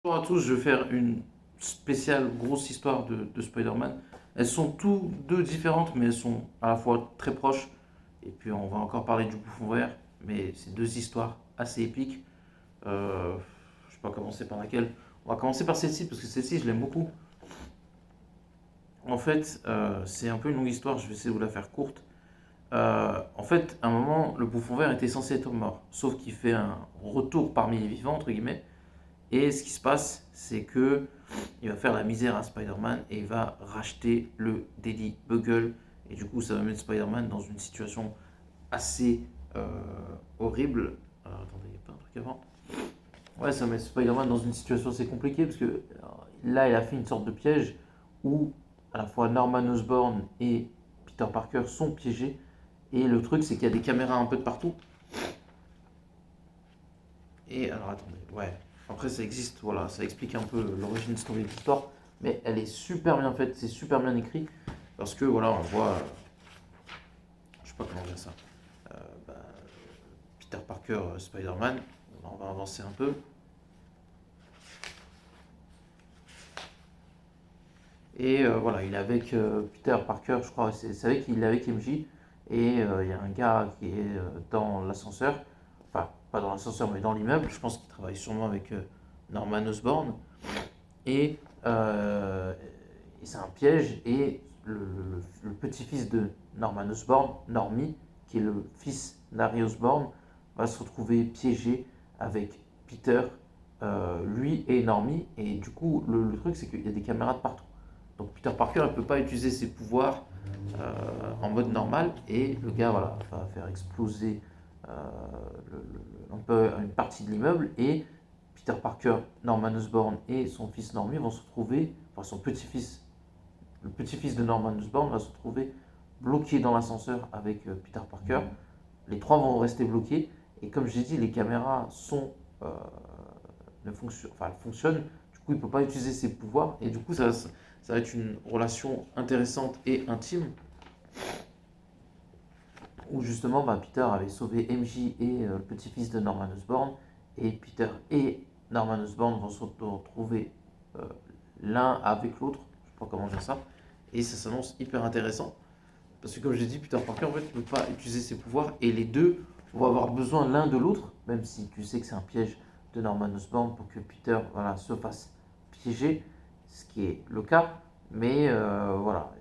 Bonjour à tous, je vais faire une spéciale grosse histoire de Spider-Man. Elles sont toutes deux différentes, mais elles sont à la fois très proches. Et puis on va encore parler du Bouffon Vert, mais c'est deux histoires assez épiques. Je sais pas commencer par laquelle. On va commencer par celle-ci, parce que celle-ci, je l'aime beaucoup. En fait, c'est un peu une longue histoire, je vais essayer de vous la faire courte. En fait, à un moment, le Bouffon Vert était censé être mort, sauf qu'il fait un retour parmi les vivants, entre guillemets. Et ce qui se passe, c'est que il va faire la misère à Spider-Man et il va racheter le Daily Bugle. Et du coup, ça va mettre Spider-Man dans une situation assez euh, horrible. Alors attendez, il n'y a pas un truc avant. Ouais, ça met Spider-Man dans une situation assez compliquée parce que là, il a fait une sorte de piège où à la fois Norman Osborn et Peter Parker sont piégés. Et le truc, c'est qu'il y a des caméras un peu de partout. Et alors attendez, ouais. Après ça existe, voilà, ça explique un peu l'origine story de l'histoire, mais elle est super bien faite, c'est super bien écrit, parce que voilà, on voit, je sais pas comment dire ça, euh, bah, Peter Parker, Spider-Man, on va avancer un peu, et voilà, il est avec Peter Parker, je crois, c'est avec qu'il est avec MJ, et il y a un gars qui est dans l'ascenseur, enfin, pas dans l'ascenseur, mais dans l'immeuble, je pense qu'il travaille sûrement avec Norman Osborn, et, euh, et c'est un piège. Et le petit-fils de Norman Osborn, Normie, qui est le fils d'Harry Osborn, va se retrouver piégé avec Peter, lui et Normie. Et du coup, le truc, c'est qu'il y a des caméras de partout. Donc Peter Parker ne peut pas utiliser ses pouvoirs en mode normal. Et le gars voilà, va faire exploser euh, un peu une partie de l'immeuble. Et Peter Parker, Norman Osborn et son fils Normie vont se retrouver, enfin son petit-fils, le petit-fils de Norman Osborn va se retrouver bloqué dans l'ascenseur avec Peter Parker. Les trois vont rester bloqués et comme j'ai dit, les caméras sont euh, ne fonctionnent, enfin elles fonctionnent. Du coup, il ne peut pas utiliser ses pouvoirs et du coup, ça va être une relation intéressante et intime où justement Peter avait sauvé MJ et le petit-fils de Norman Osborn, et Peter et Norman Osborn vont se retrouver euh, l'un avec l'autre, je sais pas comment dire ça, et ça s'annonce hyper intéressant, parce que comme je l'ai dit, Peter Parker en fait, ne peut pas utiliser ses pouvoirs, et les deux vont avoir besoin l'un de l'autre, même si tu sais que c'est un piège de Norman Osborn pour que Peter voilà, se fasse piéger, ce qui est le cas, mais voilà,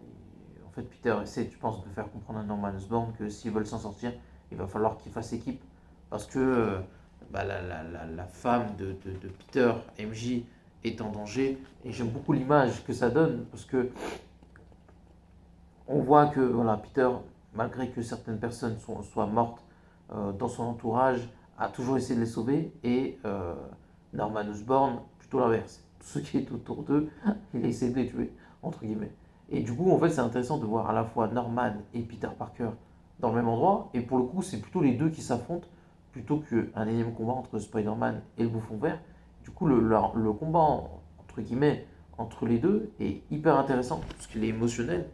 en fait, Peter essaie, tu penses, de faire comprendre à Norman Osborn que s'ils veulent s'en sortir, il va falloir qu'ils fassent équipe. Parce que la femme de Peter, MJ, est en danger. Et j'aime beaucoup l'image que ça donne. Parce que on voit que voilà, Peter, malgré que certaines personnes soient mortes dans son entourage, a toujours essayé de les sauver. Et Norman Osborn, plutôt l'inverse. Tout ce qui est autour d'eux, il a essayé de les tuer, entre guillemets. Et du coup, en fait, c'est intéressant de voir à la fois Norman et Peter Parker dans le même endroit. Et pour le coup, c'est plutôt les deux qui s'affrontent plutôt qu'un énième combat entre Spider-Man et le Bouffon Vert. Du coup, le combat, entre guillemets, entre les deux est hyper intéressant parce qu'il est émotionnel.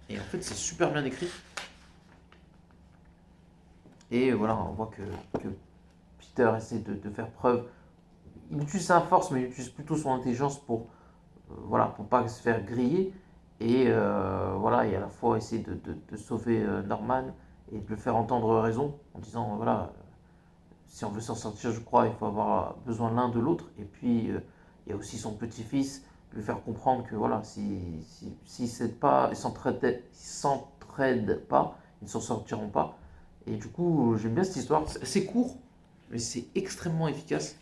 Et en fait, c'est super bien écrit. Et voilà, on voit que Peter essaie de faire preuve. Il utilise sa force, mais il utilise plutôt son intelligence pour voilà, pour pas se faire griller. Et voilà, et à la fois essayer de sauver Norman et de le faire entendre raison en disant voilà, si on veut s'en sortir, je crois, il faut avoir besoin l'un de l'autre. Et puis il y a aussi son petit-fils, lui faire comprendre que voilà, si pas, ils s'entraident pas, ils ne s'en sortiront pas. Et du coup, j'aime bien cette histoire. C'est court, mais c'est extrêmement efficace.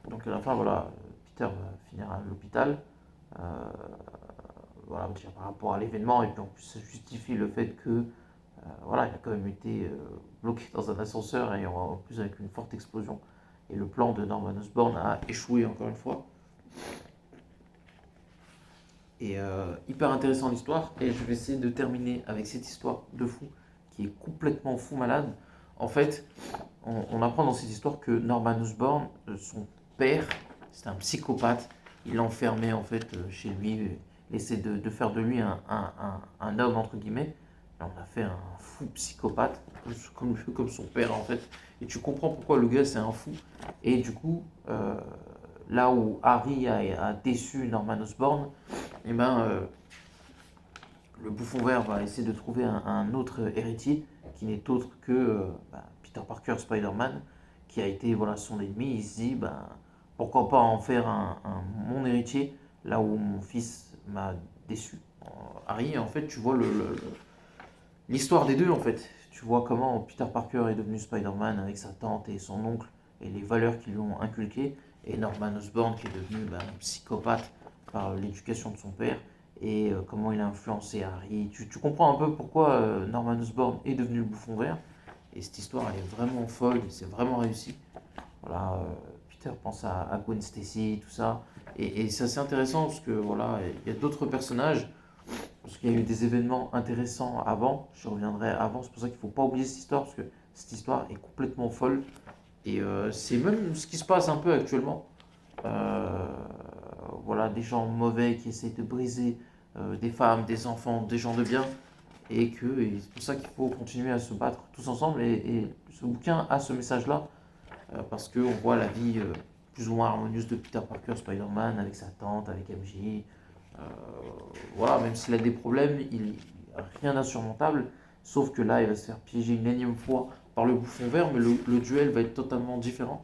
Donc à la fin, voilà, Peter va finir à l'hôpital. Euh, voilà, déjà par rapport à l'événement, et puis en plus ça justifie le fait que voilà, il a quand même été bloqué dans un ascenseur et en plus avec une forte explosion. Et le plan de Norman Osborn a échoué encore une fois. Et hyper intéressant l'histoire. Et je vais essayer de terminer avec cette histoire de fou qui est complètement fou malade. En fait, on apprend dans cette histoire que Norman Osborn, son père, c'est un psychopathe. Il l'enfermait en fait chez lui, il essaie de faire de lui un homme entre guillemets. on a fait un fou psychopathe, comme son père en fait. Et tu comprends pourquoi le gars c'est un fou. Et du coup, là où Harry a déçu Norman Osborn, et ben, le bouffon vert va essayer de trouver un autre héritier qui n'est autre que Peter Parker, Spider-Man, qui a été voilà, son ennemi. Il se dit pourquoi pas en faire mon héritier là où mon fils m'a déçu. Harry, en fait, tu vois l'histoire des deux en fait. Tu vois comment Peter Parker est devenu Spider-Man avec sa tante et son oncle et les valeurs qu'ils lui ont inculquées, et Norman Osborn qui est devenu un psychopathe par l'éducation de son père et comment il a influencé Harry. Tu comprends un peu pourquoi Norman Osborn est devenu le bouffon vert, et cette histoire elle est vraiment folle, c'est vraiment réussi. Voilà, Peter pense à Gwen Stacy, tout ça, et c'est assez intéressant parce que voilà, il y a d'autres personnages parce qu'il y a eu des événements intéressants avant, je reviendrai avant, c'est pour ça qu'il ne faut pas oublier cette histoire, parce que cette histoire est complètement folle, et c'est même ce qui se passe un peu actuellement. Euh, voilà, des gens mauvais qui essayent de briser des femmes, des enfants, des gens de bien, et c'est pour ça qu'il faut continuer à se battre tous ensemble, et ce bouquin a ce message-là, parce qu'on voit la vie plus ou moins harmonieuse de Peter Parker, Spider-Man, avec sa tante, avec MJ, euh, voilà, même s'il a des problèmes, il rien d'insurmontable. Sauf que là, il va se faire piéger une énième fois par le bouffon vert, mais le duel va être totalement différent.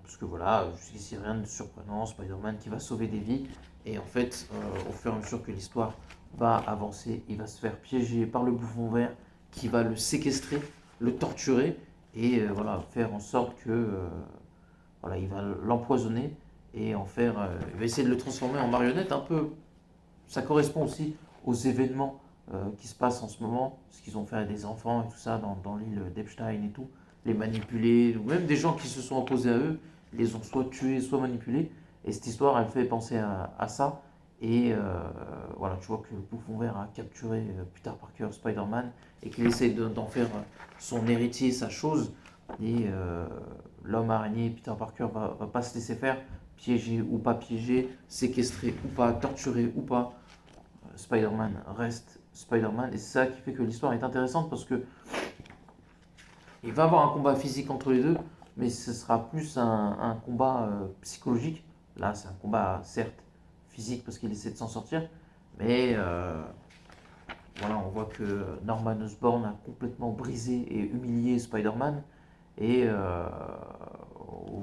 Parce que voilà, jusqu'ici rien de surprenant, Spider-Man qui va sauver des vies. Et en fait, au fur et à mesure que l'histoire va avancer, il va se faire piéger par le bouffon vert qui va le séquestrer, le torturer et voilà, faire en sorte que voilà, il va l'empoisonner et en faire, il va essayer de le transformer en marionnette un peu. Ça correspond aussi aux événements qui se passent en ce moment, ce qu'ils ont fait à des enfants et tout ça dans l'île d'Epstein et tout, les manipuler, ou même des gens qui se sont opposés à eux, les ont soit tués, soit manipulés. Et cette histoire, elle fait penser à ça. Et voilà, tu vois que le bouffon vert a capturé Peter Parker, Spider-Man, et qu'il essaie d'en faire son héritier, sa chose. Et l'homme araignée, Peter Parker, va pas se laisser faire, piégé ou pas piégé, séquestré ou pas, torturé ou pas. Spider-Man reste Spider-Man, et c'est ça qui fait que l'histoire est intéressante parce que il va y avoir un combat physique entre les deux, mais ce sera plus un combat psychologique. Là, c'est un combat certes physique parce qu'il essaie de s'en sortir, mais voilà, on voit que Norman Osborn a complètement brisé et humilié Spider-Man, et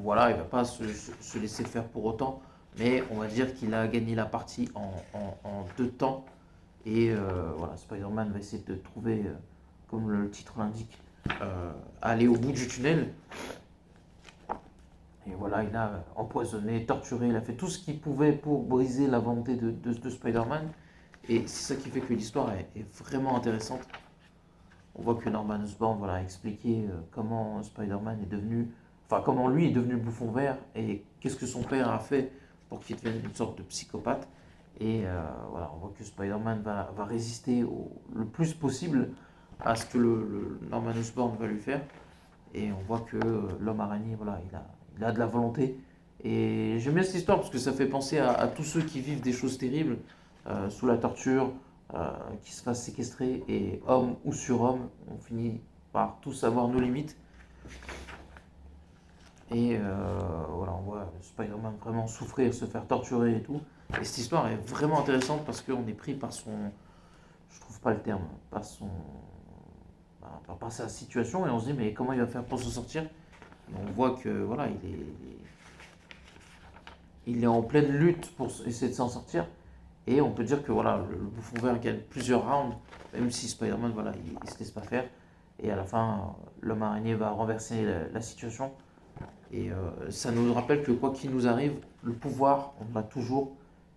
voilà, il ne va pas se laisser faire pour autant, mais on va dire qu'il a gagné la partie en deux temps. Et voilà, Spider-Man va essayer de trouver, comme le titre l'indique, aller au bout du tunnel. Et voilà, il a empoisonné, torturé, il a fait tout ce qu'il pouvait pour briser la volonté de Spider-Man. Et c'est ça qui fait que l'histoire est vraiment intéressante. On voit que Norman Osborn voilà, a expliqué comment Spider-Man est devenu, enfin comment lui est devenu le bouffon vert et qu'est-ce que son père a fait pour qu'il devienne une sorte de psychopathe. Et voilà, on voit que Spider-Man va résister le plus possible à ce que le Norman Osborn va lui faire. Et on voit que l'homme araignée, voilà, il a de la volonté. Et j'aime bien cette histoire parce que ça fait penser à tous ceux qui vivent des choses terribles sous la torture, qui se fassent séquestrer. Et homme ou surhomme, on finit par tous avoir nos limites. Et voilà, on voit Spider-Man vraiment souffrir, se faire torturer et tout. Et cette histoire est vraiment intéressante parce qu'on est pris par son. Je trouve pas le terme. Par son. Par sa situation et on se dit, mais comment il va faire pour se sortir? Et on voit que voilà, il est en pleine lutte pour essayer de s'en sortir. Et on peut dire que voilà, le bouffon vert gagne plusieurs rounds, même si Spider-Man voilà, il se laisse pas faire. Et à la fin, l'homme araignée va renverser la situation. Et ça nous rappelle que quoi qu'il nous arrive, le pouvoir, on l'a toujours.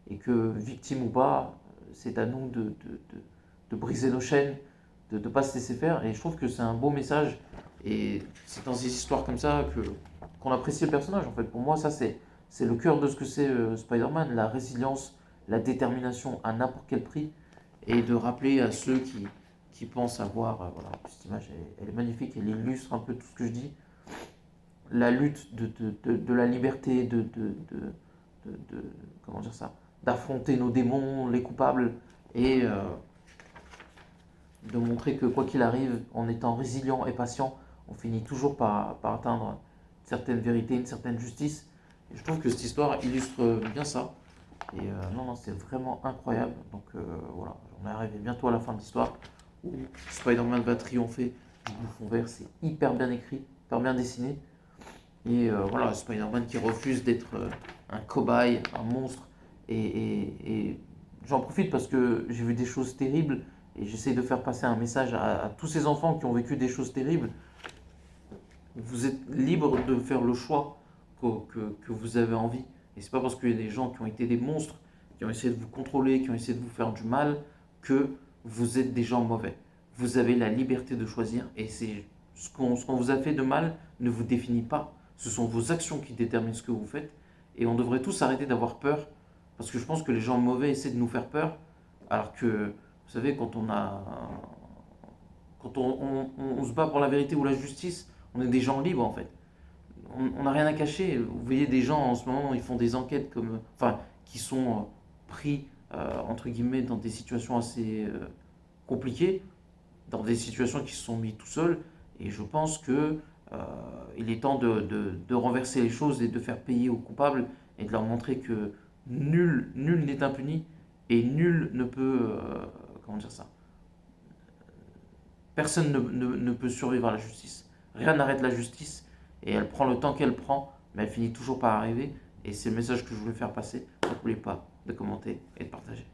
Et que victime ou pas, c'est à nous de briser nos chaînes, de ne pas se laisser faire. Et je trouve que c'est un beau message. Et c'est dans ces histoires comme ça qu'on apprécie le personnage. En fait, pour moi, ça, c'est le cœur de ce que c'est Spider-Man, la résilience, la détermination à n'importe quel prix. Et de rappeler à ceux qui pensent avoir. Voilà, cette image, elle est magnifique, elle illustre un peu tout ce que je dis. La lutte de la liberté, comment dire ça, d'affronter nos démons, les coupables, et de montrer que quoi qu'il arrive, en étant résilient et patient, on finit toujours par atteindre une certaine vérité, une certaine justice. Et je trouve que cette histoire illustre bien ça. Et non, non, c'est vraiment incroyable. Donc voilà, on est arrivé bientôt à la fin de l'histoire où Spider-Man va triompher du Bouffon Vert. C'est hyper bien écrit, hyper bien dessiné. Et voilà, Spider-Man qui refuse d'être un cobaye, un monstre. Et j'en profite parce que j'ai vu des choses terribles et j'essaie de faire passer un message à tous ces enfants qui ont vécu des choses terribles. Vous êtes libre de faire le choix que vous avez envie. Et c'est pas parce qu'il y a des gens qui ont été des monstres, qui ont essayé de vous contrôler, qui ont essayé de vous faire du mal, que vous êtes des gens mauvais. Vous avez la liberté de choisir et c'est ce qu'on vous a fait de mal ne vous définit pas. Ce sont vos actions qui déterminent ce que vous faites. Et on devrait tous arrêter d'avoir peur. Parce que je pense que les gens mauvais essaient de nous faire peur. Alors que, vous savez, quand on se bat pour la vérité ou la justice, on est des gens libres en fait. On n'a rien à cacher. Vous voyez des gens en ce moment, ils font des enquêtes enfin, qui sont pris entre guillemets dans des situations assez compliquées, dans des situations qui se sont mis tout seuls. Et je pense que il est temps de renverser les choses et de faire payer aux coupables et de leur montrer que nul n'est impuni et nul ne peut, comment dire ça, personne ne peut survivre à la justice. Rien n'arrête la justice et elle prend le temps qu'elle prend, mais elle finit toujours par arriver. Et c'est le message que je voulais faire passer. N'oubliez pas de commenter et de partager.